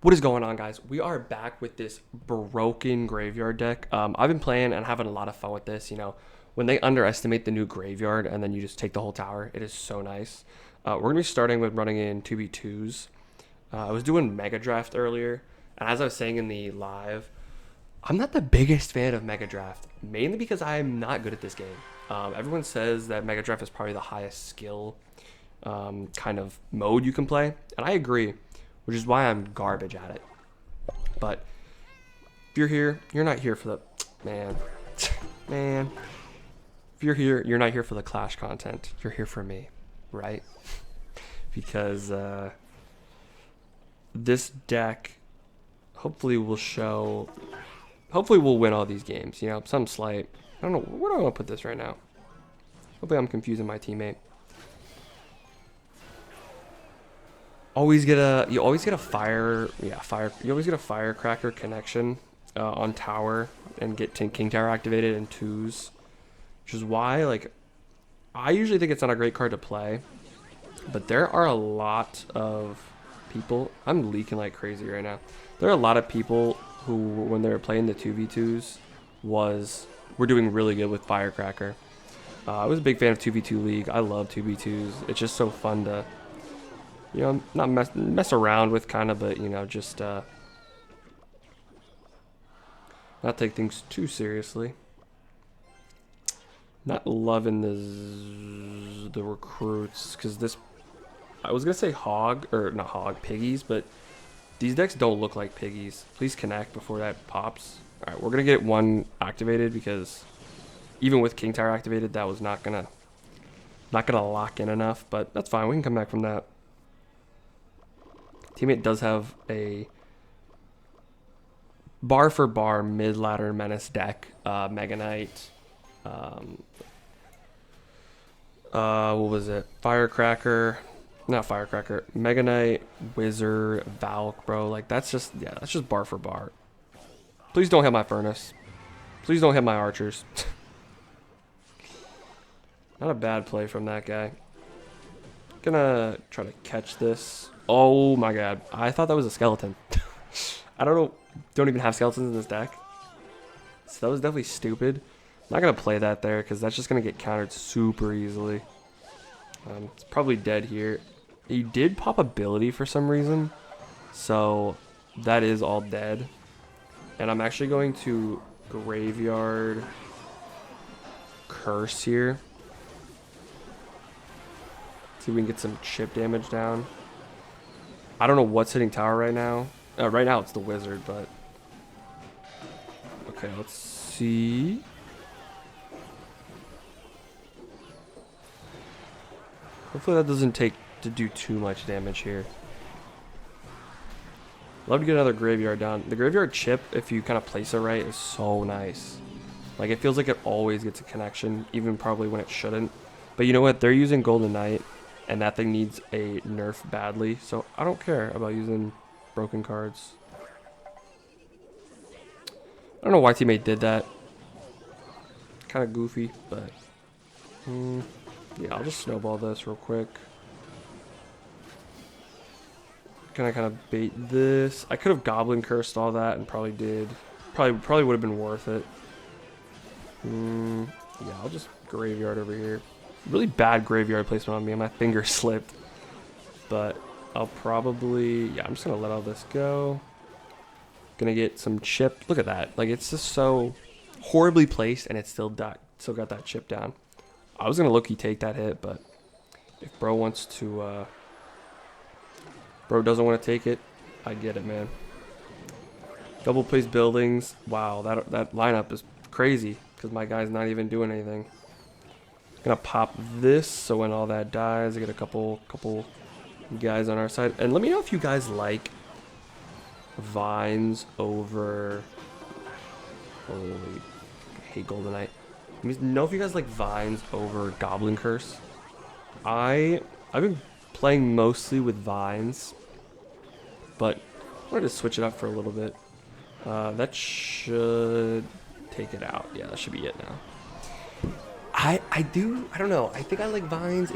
What is going on, guys? We are back with this broken graveyard deck. I've been playing and having a lot of fun with this. When they underestimate the new graveyard and then you just take the whole tower, it is so nice. We're going to be starting with running in 2v2s. I was doing Mega Draft earlier, and as I was saying in the live, I'm not the biggest fan of Mega Draft, mainly because I'm not good at this game. Everyone says that Mega Draft is probably the highest skill kind of mode you can play, and I agree, which is why I'm garbage at it. But if you're here, you're not here for the man, man. If you're here, you're not here for the Clash content. You're here for me, right? Because this deck hopefully will show. Hopefully we'll win all these games. Some slight. I don't know where do I want to put this right now. Hopefully I'm confusing my teammate. You always get a firecracker connection on tower and get King Tower activated in twos, which is why I usually think it's not a great card to play, but there are a lot of people. I'm leaking like crazy right now. There are a lot of people who, when they were playing the 2v2s, were doing really good with firecracker. I was a big fan of 2v2 League. I love 2v2s. It's just so fun to not mess around with kind of, but just not take things too seriously. Not loving the recruits because this. I was gonna say piggies, but these decks don't look like piggies. Please connect before that pops. All right, we're gonna get one activated because even with King Tower activated, that was not gonna lock in enough. But that's fine. We can come back from that. Teammate does have a bar for bar mid ladder menace deck. Mega Knight. What was it? Firecracker. Not Firecracker. Mega Knight, Wizard, Valk, bro. That's just bar for bar. Please don't hit my furnace. Please don't hit my archers. Not a bad play from that guy. Gonna try to catch this. Oh my god. I thought that was a skeleton. I don't even have skeletons in this deck. So that was definitely stupid. I'm not gonna play that there because that's just gonna get countered super easily. It's probably dead here. He did pop ability for some reason, so that is all dead. And I'm actually going to graveyard curse here. See if we can get some chip damage down. I don't know what's hitting tower right now. Right now it's the wizard, but okay, let's see. Hopefully that doesn't take to do too much damage here. Love to get another graveyard down. The graveyard chip, if you kind of place it right, is so nice. It feels like it always gets a connection, even probably when it shouldn't. But you know what? They're using Golden Knight, and that thing needs a nerf badly. So I don't care about using broken cards. I don't know why teammate did that. Kind of goofy, but yeah, I'll just snowball this real quick. Can I kind of bait this? I could have goblin cursed all that and probably did. Probably would have been worth it. Yeah, I'll just graveyard over here. Really bad graveyard placement on me, and my finger slipped. But I'll probably, yeah, I'm just gonna let all this go. Gonna get some chip. Look at that. It's just so horribly placed, and it's still got that chip down. I was gonna low-key take that hit, but if bro wants to, bro doesn't want to take it, I get it, man. Double place buildings. Wow, that lineup is crazy because my guy's not even doing anything. Gonna pop this so when all that dies, I get a couple guys on our side. And let me know if you guys like vines over. Holy, I hate Golden Knight. Let me know if you guys like vines over Goblin Curse. I've been playing mostly with vines, but I wanted to switch it up for a little bit. That should take it out. Yeah, that should be it now. I don't know. I think I like vines.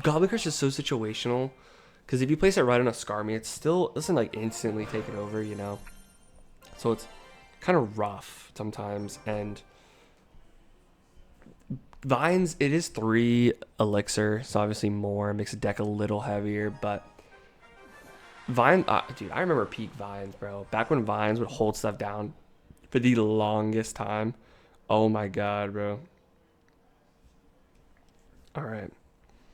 Goblin Crush is so situational Because if you place it right on a Skarmy, it still doesn't like instantly take it over, you know? So it's kind of rough sometimes. And Vines, it is 3 elixir, so obviously more. It makes the deck a little heavier, but Vine, dude, I remember peak Vines, bro. Back when Vines would hold stuff down for the longest time. Oh my god, bro. All right,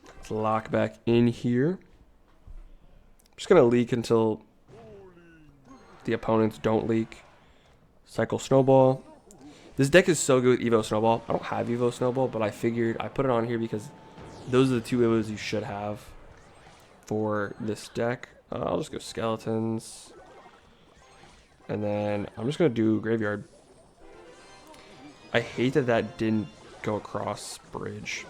let's lock back in here. I'm just gonna leak until the opponents don't leak. Cycle Snowball. This deck is so good with Evo Snowball. I don't have Evo Snowball, but I figured I put it on here because those are the 2 Evos you should have for this deck. I'll just go Skeletons. And then I'm just going to do Graveyard. I hate that that didn't go across Bridge.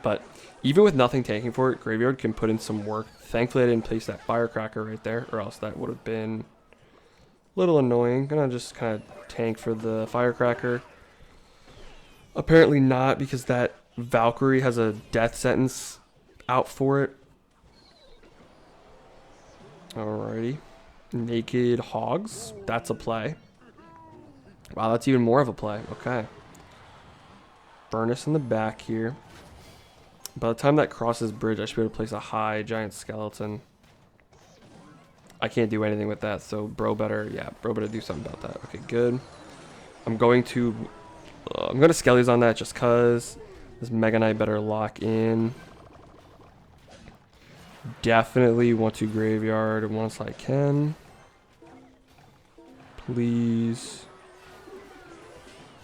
But even with nothing tanking for it, Graveyard can put in some work. Thankfully, I didn't place that Firecracker right there, or else that would have been a little annoying. Gonna just kind of tank for the Firecracker. Apparently not, because that Valkyrie has a death sentence out for it. Alrighty. Naked Hogs. That's a play. Wow, that's even more of a play. Okay. Furnace in the back here. By the time that crosses Bridge, I should be able to place a high giant skeleton. I can't do anything with that, so bro better do something about that. Okay, good. I'm going to Skellies on that just cause. This Mega Knight better lock in. Definitely want to Graveyard once I can. Please.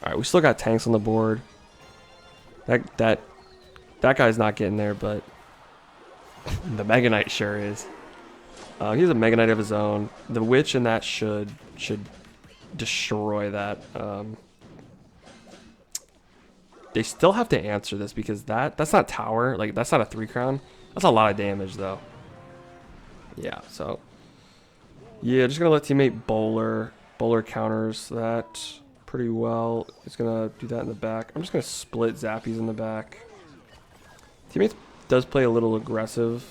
Alright, we still got tanks on the board. That guy's not getting there, but the Mega Knight sure is. He has a Mega Knight of his own. The Witch and that should destroy that. They still have to answer this because that's not tower. Like, that's not a 3 crown. That's a lot of damage, though. Yeah, so. Yeah, just going to let teammate Bowler. Bowler counters that pretty well. He's going to do that in the back. I'm just going to split Zappies in the back. Teammates does play a little aggressive.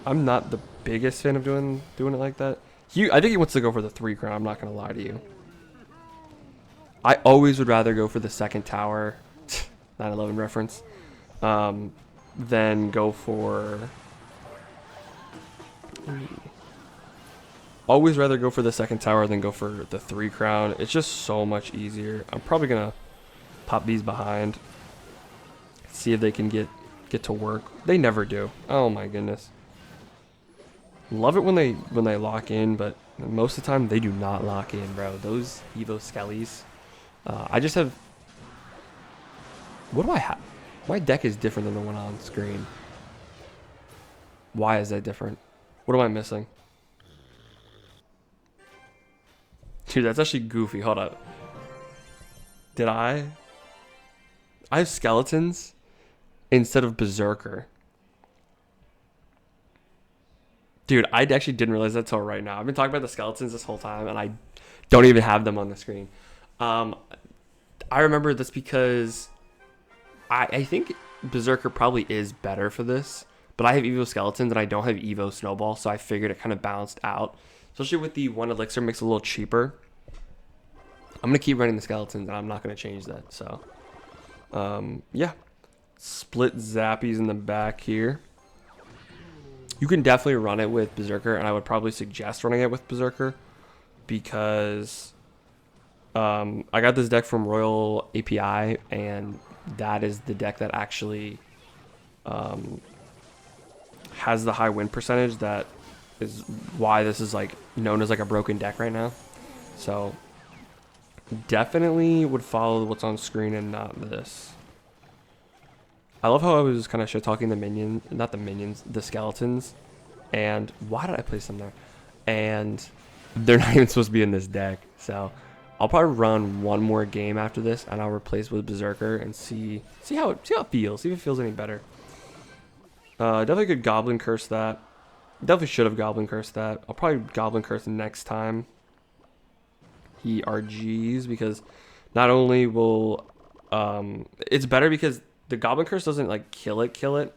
I'm not the biggest fan of doing it like that. I think he wants to go for the 3 crown. I'm not going to lie to you. I always would rather go for the second tower. 9/11 reference. Than go for... Always rather go for the second tower than go for the 3 crown. It's just so much easier. I'm probably going to pop these behind. See if they can get to work. They never do. Oh my goodness. Love it when they lock in, but most of the time they do not lock in, bro. Those Evo Skellies. I just have... What do I have? My deck is different than the one on screen. Why is that different? What am I missing? Dude, that's actually goofy. Hold up. Did I have Skeletons instead of Berserker. Dude, I actually didn't realize that till right now. I've been talking about the Skeletons this whole time, and I don't even have them on the screen. I remember this because I think Berserker probably is better for this, but I have Evo Skeletons and I don't have Evo Snowball, so I figured it kind of balanced out. Especially with the 1 elixir makes it a little cheaper. I'm going to keep running the Skeletons and I'm not going to change that. So, yeah. Split Zappies in the back here. You can definitely run it with Berserker, and I would probably suggest running it with Berserker because I got this deck from Royale API, and that is the deck that actually has the high win percentage. That is why this is like known as like a broken deck right now. So definitely would follow what's on screen and not this. I love how I was kind of shit-talking the Skeletons. And why did I place them there? And they're not even supposed to be in this deck. So I'll probably run one more game after this, and I'll replace with Berserker and see how it feels. See if it feels any better. Definitely could Goblin Curse that. Definitely should have Goblin Curse that. I'll probably Goblin Curse next time he RGs, because not only will it's better because the Goblin Curse doesn't like kill it,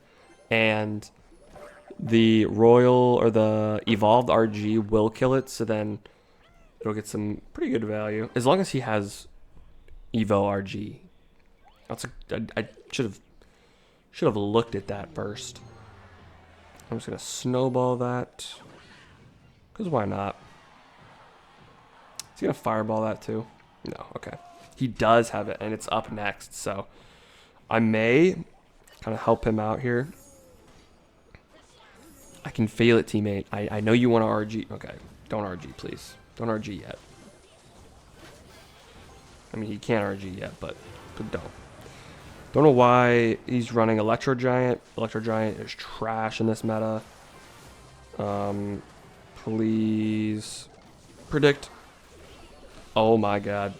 and The Royal or the Evolved RG will kill it, so then it'll get some pretty good value. As long as he has Evo RG. I should have looked at that first. I'm just gonna snowball that. Cause why not? Is he gonna fireball that too? No, okay. He does have it, and it's up next, so I may kind of help him out here. I can fail it, teammate. I know you want to RG. Okay, don't RG, please. Don't RG yet. I mean, he can't RG yet, but don't. Don't know why he's running Electro Giant. Electro Giant is trash in this meta. Please predict. Oh my god.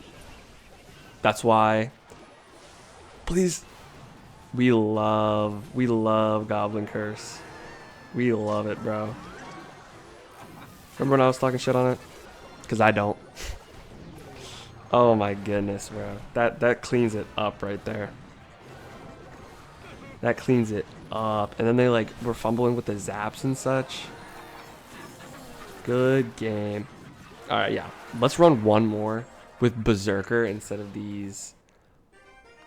That's why. Please. We love Goblin Curse. We love it, bro. Remember when I was talking shit on it? Because I don't. Oh my goodness, bro. That cleans it up right there. That cleans it up. And then they like were fumbling with the zaps and such. Good game. Alright, yeah. Let's run one more with Berserker instead of these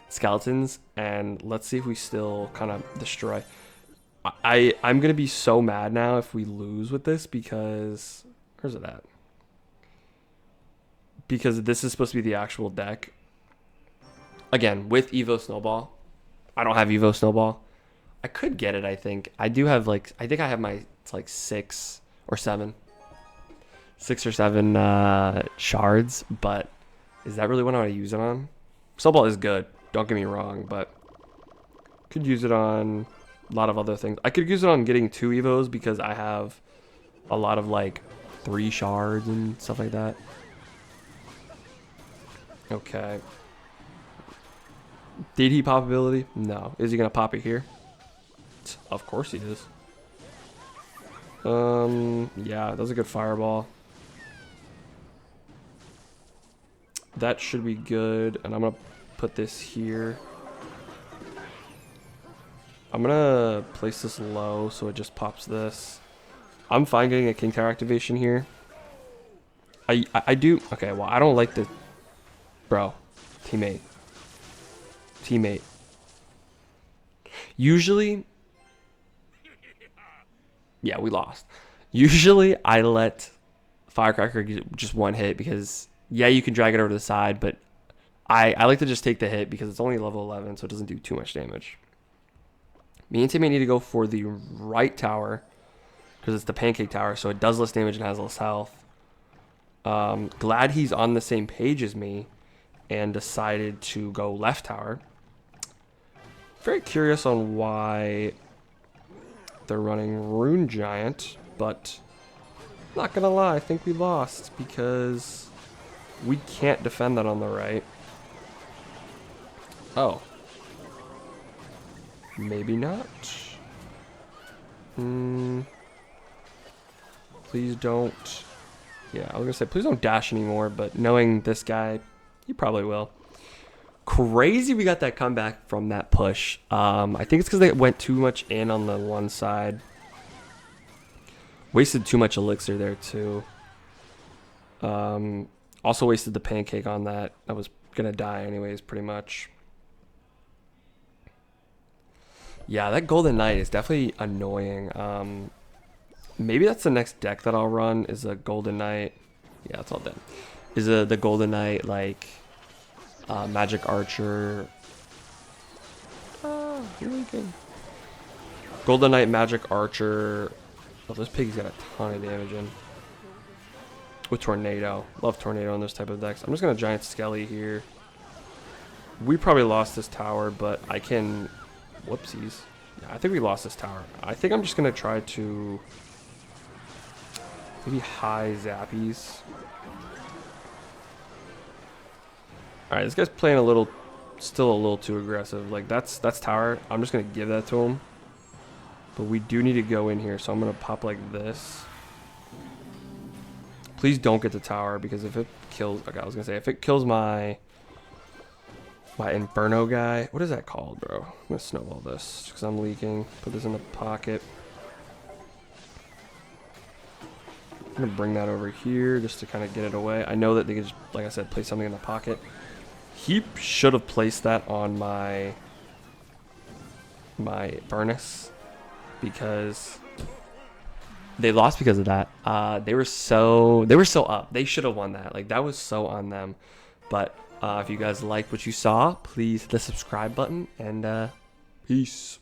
skeletons. And let's see if we still kind of destroy. I'm going to be so mad now if we lose with this because... Where's it at? Because this is supposed to be the actual deck. Again, with Evo Snowball. I don't have Evo Snowball. I could get it, I think. I do have like... I think I have my... It's like 6 or 7. 6 or 7 shards. But is that really what I want to use it on? Snowball is good. Don't get me wrong. But could use it on... a lot of other things. I could use it on getting 2 Evos because I have a lot of like 3 shards and stuff like that. Okay. Did he pop ability? No. Is he gonna pop it here? Of course he is. Yeah, that was a good fireball. That should be good, and I'm gonna put this here. I'm gonna place this low so it just pops this. I'm fine getting a King Tower activation here. I do. Okay, well, I don't like the... Bro. Teammate. Teammate. Usually... Yeah, we lost. Usually, I let Firecracker get just one hit because... Yeah, you can drag it over to the side, but... I like to just take the hit because it's only level 11, so it doesn't do too much damage. Me and teammate need to go for the right tower because it's the pancake tower, so it does less damage and has less health. Glad he's on the same page as me and decided to go left tower. Very curious on why they're running Rune Giant, but not gonna lie, I think we lost because we can't defend that on the right. Oh. Maybe not. Please don't. Yeah, I was gonna say please don't dash anymore, but knowing this guy, he probably will. Crazy we got that comeback from that push. I think it's because they went too much in on the one side. Wasted too much elixir there too. Also wasted the pancake on that. I was gonna die anyways, pretty much. Yeah, that Golden Knight is definitely annoying. Maybe that's the next deck that I'll run is a Golden Knight. Yeah, it's all done. Is the Golden Knight like Magic Archer? Really good. Golden Knight Magic Archer. Oh, this pig's got a ton of damage in. With Tornado. Love Tornado in this type of decks. I'm just gonna Giant Skelly here. We probably lost this tower, but I can... Whoopsies. Yeah, I think we lost this tower. I think I'm just going to try to... Maybe high Zappies. Alright, this guy's playing a little... Still a little too aggressive. Like, that's tower. I'm just going to give that to him. But we do need to go in here, so I'm going to pop like this. Please don't get the tower, because if it kills... Okay, I was going to say, if it kills my Inferno guy. What is that called, bro? I'm going to snowball this because I'm leaking. Put this in the pocket. I'm gonna bring that over here just to kind of get it away. I know that they could just, like I said, place something in the pocket. He should have placed that on my furnace because they lost because of that. They were so up. They should have won that. Like that was so on them. But if you guys liked what you saw, please hit the subscribe button and peace.